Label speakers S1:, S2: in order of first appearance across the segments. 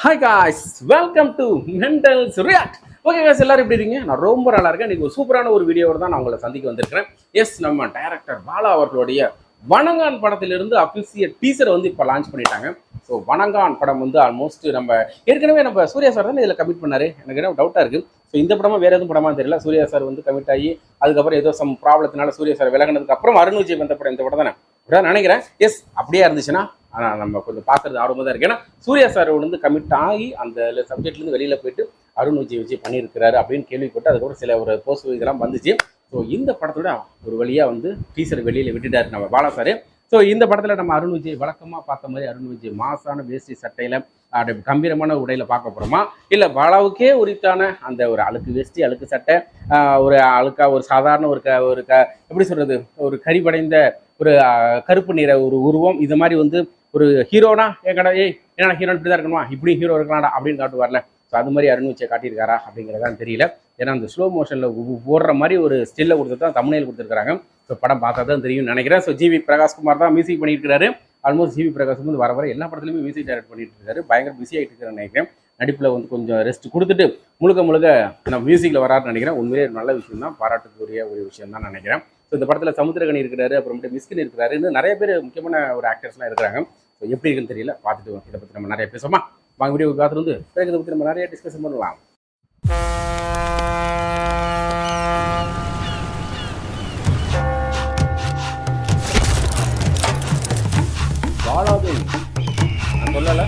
S1: Hi guys, welcome to Mendel's react. Okay guys, எல்லாரும் எப்படி இருக்கீங்க? நான் ரொம்ப நல்லா இருக்கேன். இன்னைக்கு ஒரு சூப்பரான ஒரு வீடியோவோட தான் நான் உங்களை சந்திக்க வந்திருக்கிறேன். எஸ், நம்ம டைரக்டர் பாலா அவர்களுடைய வணங்கான் படத்திலிருந்து அஃபிஷியல் டீசரை வந்து இப்போ லான்ச் பண்ணிட்டாங்க. ஸோ வணங்கான் படம் வந்து ஆல்மோஸ்ட் நம்ம ஏற்கனவே நம்ம சூர்யா சார் தான் இதில் கமிட் பண்ணாரு. எனக்கு என்ன டவுட்டாக இருக்குது. ஸோ இந்த படமா வேறு எதுவும் படமா தெரியல. சூர்யா சார் வந்து கமிட் ஆகி அதுக்கப்புறம் ஏதோ சம் ப்ராப்ளத்தினால சூர்யா சார் விலகினதுக்கு அப்புறம் அருண் விஜய் வந்த படம் இந்த படம் தானே அப்படிதான் நினைக்கிறேன். எஸ், அப்படியே இருந்துச்சுன்னா ஆனால் நம்ம கொஞ்சம் பார்க்கறது ஆர்வமாக தான் இருக்கு. ஏன்னா சூர்யா சார் வந்து கமிட் ஆகி அந்த சப்ஜெக்ட்லேருந்து வெளியில் போயிட்டு அருண் விஜய் பண்ணியிருக்கிறாரு அப்படின்னு கேள்விப்பட்டு அதுக்கப்புறம் சில ஒரு போஸ்ட் இதெல்லாம் வந்துச்சு. ஸோ இந்த படத்தோட ஒரு வழியாக வந்து டீசர் வெளியில் விட்டுட்டாரு நம்ம பாலா சார். ஸோ இந்த படத்தில் நம்ம அருண் விஜய் வழக்கமாக பார்த்த மாதிரி அருண் விஜய் மாசான வேஷ்டி சட்டையில் கம்பீரமான உடையில் பார்க்க போகிறோமா, இல்லை பாலாவுக்கே உரித்தான அந்த ஒரு அழுக்கு வேஷ்டி அழுக்கு சட்டை ஒரு அழுக்கா ஒரு சாதாரண ஒரு எப்படி சொல்கிறது, ஒரு கரிபடைந்த ஒரு கருப்பு நிற ஒரு உருவம், இது மாதிரி வந்து ஒரு ஹீரோனா கடை ஏன்னா ஹீரோ இப்படி தான் இருக்கணுமா, இப்படி ஹீரோ இருக்கலாம்டா அப்படின்னு காட்டுவார்ல. ஸோ அது மாதிரி அருண் விஜய் காட்டியிருக்காரா அப்படிங்கிறதான் தெரியல. ஏன்னா அந்த ஸ்லோ மோஷனில் ஓடுற மாதிரி ஒரு ஸ்டில்லை கொடுத்து தான் தமிழில் கொடுத்துருக்காங்க. ஸோ படம் பார்த்தா தான் தெரியும்னு நினைக்கிறேன். ஸோ ஜிவி பிரகாஷ்குமார் தான் மியூசிக் பண்ணிட்டு இருக்காரு. ஆல்மோஸ்ட் ஜிவி பிரகாஷ் வந்து வர எல்லா படத்துலையுமே மியூசிக் டைரக்ட் பண்ணிட்டு இருக்காரு. பயங்கர பிஸி ஆகிட்டு இருக்காருன்னு நினைக்கிறேன். நடிப்பில் வந்து கொஞ்சம் ரெஸ்ட் கொடுத்துட்டு முழுக்க நம்ம மியூசிக்கில் வராருன்னு நினைக்கிறேன். உண்மையிலே நல்ல விஷயம் தான், பாராட்டுக்குரிய ஒரு விஷயம் தான் நினைக்கிறேன். ஸோ இந்த படத்தில் சமுத்திரகனி இருக்கிறாரு, அப்புறமேட்டு மிஸ்கின் இருக்கிறாரு, இன்னும் நிறைய பேர் முக்கியமான ஒரு ஆக்டர்ஸ்லாம் இருக்கிறாங்க. ஸோ எப்படி இருக்குன்னு தெரியல, பார்த்துட்டு இதை பற்றி நம்ம நிறைய பேசுவோமா. வாங்க வீடியோ பார்த்துட்டு வந்து இதை பற்றி நம்ம நிறைய டிஸ்கஷன் பண்ணலாம். பாலாது நான் சொல்லலை.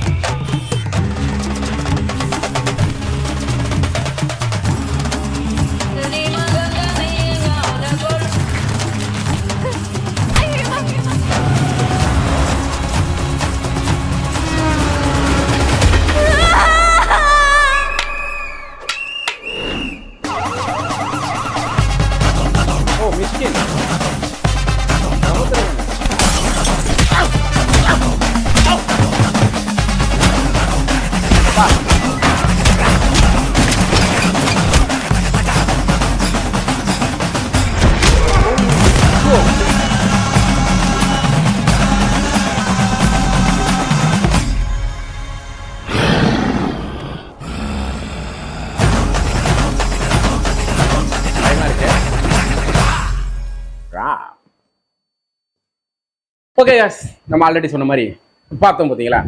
S1: ஓகே யாஸ், நம்ம ஆல்ரெடி சொன்ன மாதிரி பார்த்தோம் பார்த்தீங்களா,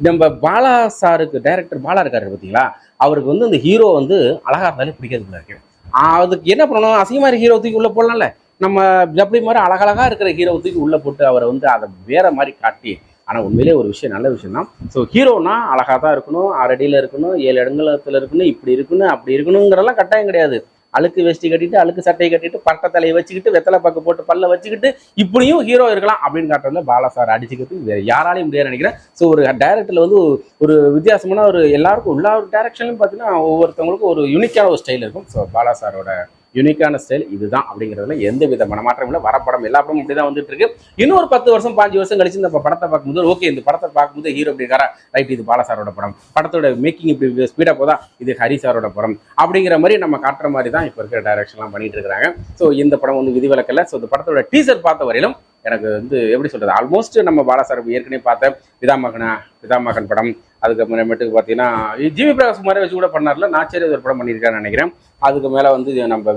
S1: நம்ம பாலா சாருக்கு டைரக்டர் பாலா இருக்காரு பார்த்தீங்களா, அவருக்கு வந்து இந்த ஹீரோ வந்து அழகா இருந்தாலே பிடிக்கிறதுல இருக்கு. அதுக்கு என்ன பண்ணணும், அசிங்கமாக ஹீரோ தூக்கி உள்ளே போடலாம்ல. நம்ம ஜப்ளி மாதிரி அழகழகாக இருக்கிற ஹீரோ தூக்கி உள்ளே போட்டு அவரை வந்து அதை வேற மாதிரி காட்டி. ஆனால் உண்மையிலே ஒரு விஷயம், நல்ல விஷயம் தான். ஸோ ஹீரோனா அழகாக தான் இருக்கணும், 6 அடியில் இருக்கணும், 7 இடங்களத்தில் இருக்கணும், இப்படி இருக்கணும் அப்படி இருக்கணுங்கிறதெல்லாம் கட்டாயம் கிடையாது. அழுக்கு வேஷ்டி கட்டிட்டு அழுக்கு சட்டையை கட்டிட்டு பட்ட தலையை வச்சுக்கிட்டு வெத்தலை பாக்கு போட்டு பல்ல வச்சுக்கிட்டு இப்படியும் ஹீரோ இருக்கலாம் அப்படின்னு காட்டுறதுல பாலா சார் அடிச்சுக்கிட்டு வேற யாராலையும் முடியாது நினைக்கிறேன். ஸோ ஒரு டைரக்டர்ல வந்து ஒரு வித்தியாசமான ஒரு எல்லாருக்கும் எல்லா ஒரு டைரக்ஷன்லையும் பார்த்தீங்கன்னா ஒவ்வொருத்தவங்களுக்கும் ஒரு யூனிக்கான ஒரு ஸ்டைல் இருக்கும். ஸோ பாலா சாரோட யூனிக்கான ஸ்டைல் இதுதான் அப்படிங்கிறதுல எந்த வித மனமாற்றம் இல்லை. வரப்படம் எல்லா படமும் இப்படி தான் வந்துட்டு இருக்கு. இன்னும் ஒரு 10 வருஷம் 5 வருஷம் கழிச்சு இந்த படத்தை பார்க்கும்போது ஓகே, இந்த படத்தை பார்க்கும்போது ஹீரோ இப்படி இருக்காரா, ரைட், இது பாலா சாரோட படம், படத்தோட மேக்கிங் இப்படி ஸ்பீடாக போதா, இது ஹரி சாரோட படம் அப்படிங்கிற மாதிரி நம்ம காட்டுற மாதிரி தான் இப்போ இருக்கிற டைரக்ஷன்லாம் பண்ணிட்டு இருக்காங்க. ஸோ இந்த படம் வந்து விதிவிலக்கல்ல. ஸோ இந்த படத்தோட டீசர் பார்த்த வரையிலும் எனக்கு வந்து எப்படி சொல்றது, ஆல்மோஸ்ட் நம்ம பாலா சார் ஏற்கனவே பார்த்த பிதாமகன் படம், அதுக்கப்புறமேட்டுக்கு பார்த்தீங்கன்னா ஜிவி பிரகாஷ்குமாரை வச்சு கூட பண்ணார்ல, நாச்சேரி ஒரு படம் பண்ணியிருக்காருன்னு நினைக்கிறேன். அதுக்கு மேலே வந்து நம்ம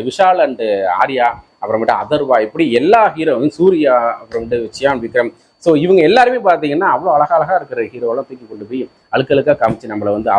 S1: விஷால் அண்டு ஆர்யா, அப்புறமேட்டு அதர்வா, இப்படி எல்லா ஹீரோவும் சூர்யா, அப்புறமேட்டு சியான் விக்ரம், ஸோ இவங்க எல்லாருமே பார்த்தீங்கன்னா அவ்வளோ அழகாக இருக்கிற ஹீரோவெல்லாம் தூக்கி கொண்டு போய் அழுக்கழுக்காக காமிச்சு நம்மளை வந்து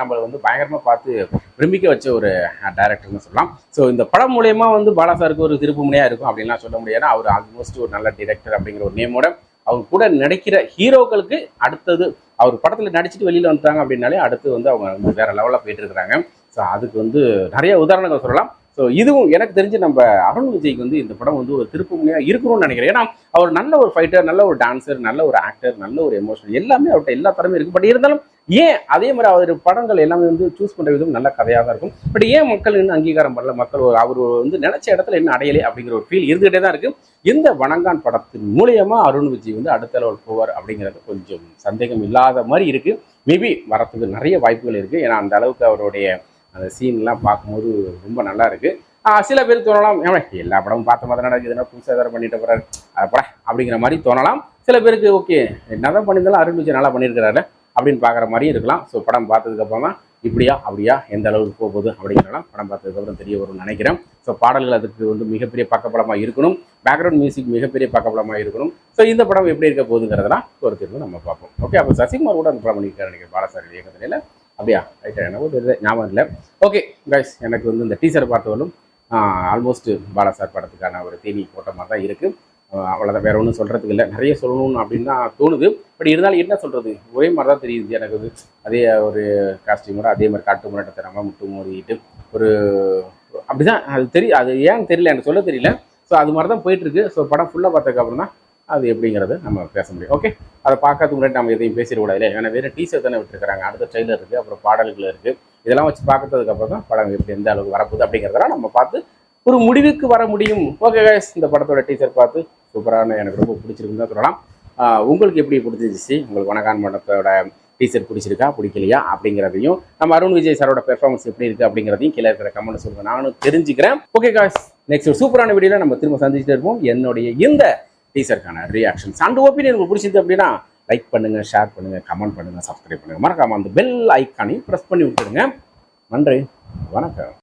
S1: நம்மளை வந்து பயங்கரமாக பார்த்து விரும்பிக்க வச்ச ஒரு டைரக்டர்னு சொல்லலாம். ஸோ இந்த படம் மூலயமா வந்து பாலா சாருக்கு ஒரு திருப்பு முனையாக இருக்கும் அப்படின்லாம் சொல்ல முடியாது. அவர் ஆல்மோஸ்ட் ஒரு நல்ல டைரக்டர் அப்படிங்கிற ஒரு நேமோட அவர் கூட நடிக்கிற ஹீரோக்களுக்கு அடுத்தது அவர் படத்தில் நடிச்சுட்டு வெளியில் வந்துட்டாங்க அப்படின்னாலே அடுத்து வந்து அவங்க வந்து வேற லெவலில் போயிட்டு இருக்கிறாங்க. ஸோ அதுக்கு வந்து நிறைய உதாரணங்கள் சொல்லலாம். ஸோ இதுவும் எனக்கு தெரிஞ்சு நம்ம அருண் விஜய்க்கு வந்து இந்த படம் வந்து ஒரு திருப்பு முனையாக இருக்கணும்னு நினைக்கிறேன். ஏன்னா அவர் நல்ல ஒரு ஃபைட்டர், நல்ல ஒரு டான்ஸர், நல்ல ஒரு ஆக்டர், நல்ல ஒரு எமோஷனல், எல்லாமே அவர்கிட்ட எல்லா தரமே இருக்குது. பட் இருந்தாலும் ஏன் அதே மாதிரி அவர் படங்கள் எல்லாமே வந்து சூஸ் பண்ணுற விதம் நல்ல கதையாக தான் இருக்கும். பட் ஏன் மக்கள் இன்னும் அங்கீகாரம் பண்ணல, மக்கள் அவர் வந்து நினைச்ச இடத்துல இன்னும் அடையலை அப்படிங்கிற ஒரு ஃபீல் இருந்துகிட்டே தான் இருக்குது. இந்த வணங்கான் படத்தின் மூலியமா அருண் விஜய் வந்து அடுத்த லெவல் போவார் அப்படிங்கிறது கொஞ்சம் சந்தேகம் இல்லாத மாதிரி இருக்குது. மேபி வரத்துக்கு நிறைய வாய்ப்புகள் இருக்குது. ஏன்னா அந்த அளவுக்கு அவருடைய அந்த சீன்லாம் பார்க்கும்போது ரொம்ப நல்லா இருக்குது. சில பேர் தோணலாம், எல்லா படமும் பார்த்த மாதிரி நடக்குதுன்னா புதுசாக எதாவது பண்ணிட்டு போகிறாரு படம் அப்படிங்கிற மாதிரி தோணலாம். சில பேருக்கு ஓகே, என்னதான் பண்ணியிருந்தாலும் அருண் விஜய் நல்லா பண்ணியிருக்கிறாரு, அப்படின்னு பார்க்குற மாதிரியும் இருக்கலாம். ஸோ படம் பார்த்ததுக்கப்புறம் தான் இப்படியா அப்படியா எந்த அளவுக்கு போகுது அப்படிங்கிறலாம் படம் பார்த்ததுக்கப்புறம் தெரிய வரும்னு நினைக்கிறேன். ஸோ பாடல்கள் அதுக்கு வந்து மிகப்பெரிய பக்கப்படமாக இருக்கணும், பேக்ரவுண்ட் மியூசிக் மிகப்பெரிய பக்கப்படமாக இருக்கணும். ஸோ இந்த படம் எப்படி இருக்க போகுதுங்கிறதெல்லாம் ஒரு தீர்வு நம்ம பார்ப்போம். ஓகே, அப்போ சசிகுமார் கூட அந்த படம் பண்ணியிருக்காரு நினைக்கிறேன், பாலசாரி இயக்கத்தில். அப்படியா, ரைட்டாக எனக்கு தெரியல, ஞாபகம் இல்லை. ஓகே கைஸ், எனக்கு வந்து இந்த டீசர் பார்த்தவர்களும் ஆல்மோஸ்ட் பாலாசார் படத்துக்கான ஒரு தேனி போட்ட மாதிரி தான் இருக்குது. அவ்வளோதான், வேறு ஒன்றும் சொல்கிறதுக்கு இல்லை. நிறைய சொல்லணும் அப்படின்னு தான் தோணுது. பட் இருந்தாலும் என்ன சொல்கிறது, ஒரே மாதிரி தான் தெரியுது எனக்கு. வந்து அதே ஒரு காஸ்டியூமோட அதே மாதிரி காட்டு முன்னாட்டத்தனமாக முட்டு மோதிக்கிட்டு ஒரு அப்படி தான் அது தெரியும். அது ஏன்னு தெரியல, எனக்கு சொல்ல தெரியல. ஸோ அது மாதிரி தான் போயிட்டுருக்கு. ஸோ படம் ஃபுல்லாக பார்த்ததுக்கப்புறம் தான் அது எப்படிங்கிறது நம்ம பேச முடியும். ஓகே, அதை பார்க்கறதுக்கு முன்னாடி நம்ம எதையும் பேசிடக்கூடாது இல்லை, ஏன்னா வேறு டீசர் தானே விட்டுருக்காங்க, அடுத்த ட்ரெய்லர் இருக்குது, அப்புறம் பாடல்கள் இருக்குது. இதெல்லாம் வச்சு பார்க்கறதுக்கப்புறம் தான் படம் எப்படி எந்த அளவுக்கு வரப்போகுது அப்படிங்கிறதெல்லாம் நம்ம பார்த்து ஒரு முடிவுக்கு வர முடியும். ஓகே கைஸ், இந்த படத்தோட டீசர் பார்த்து சூப்பரான, எனக்கு ரொம்ப பிடிச்சிருக்குன்னு தான் சொல்லலாம். உங்களுக்கு எப்படி பிடிச்சிருச்சு, உங்களுக்கு வணக்கான் படத்தோட டீசர் பிடிச்சிருக்கா பிடிக்கலையா அப்படிங்கிறதையும், நம்ம அருண் விஜய் சாரோட பெர்ஃபார்மன்ஸ் எப்படி இருக்குது அப்படிங்கிறதையும் கீழே இருக்கிற கமெண்ட் சொல்லுங்கள், நானும் தெரிஞ்சுக்கிறேன். ஓகே கைஸ், நெக்ஸ்ட் ஒரு சூப்பரான வீடியோவில் நம்ம திரும்ப சந்திச்சுட்டு இருப்போம். என்னுடைய இந்த டீசருக்கான ரியாக்ஷன்ஸ் அண்ட் ஒப்பீனியன் உங்களுக்கு பிடிச்சிருக்கு அப்படின்னா லைக் பண்ணுங்கள், ஷேர் பண்ணுங்கள், கமெண்ட் பண்ணுங்கள், சப்ஸ்கிரைப் பண்ணுங்கள், மறக்காமல் அந்த பெல் ஐக்கானையும் ப்ரெஸ் பண்ணி விட்டுடுங்க. நன்றி, வணக்கம்.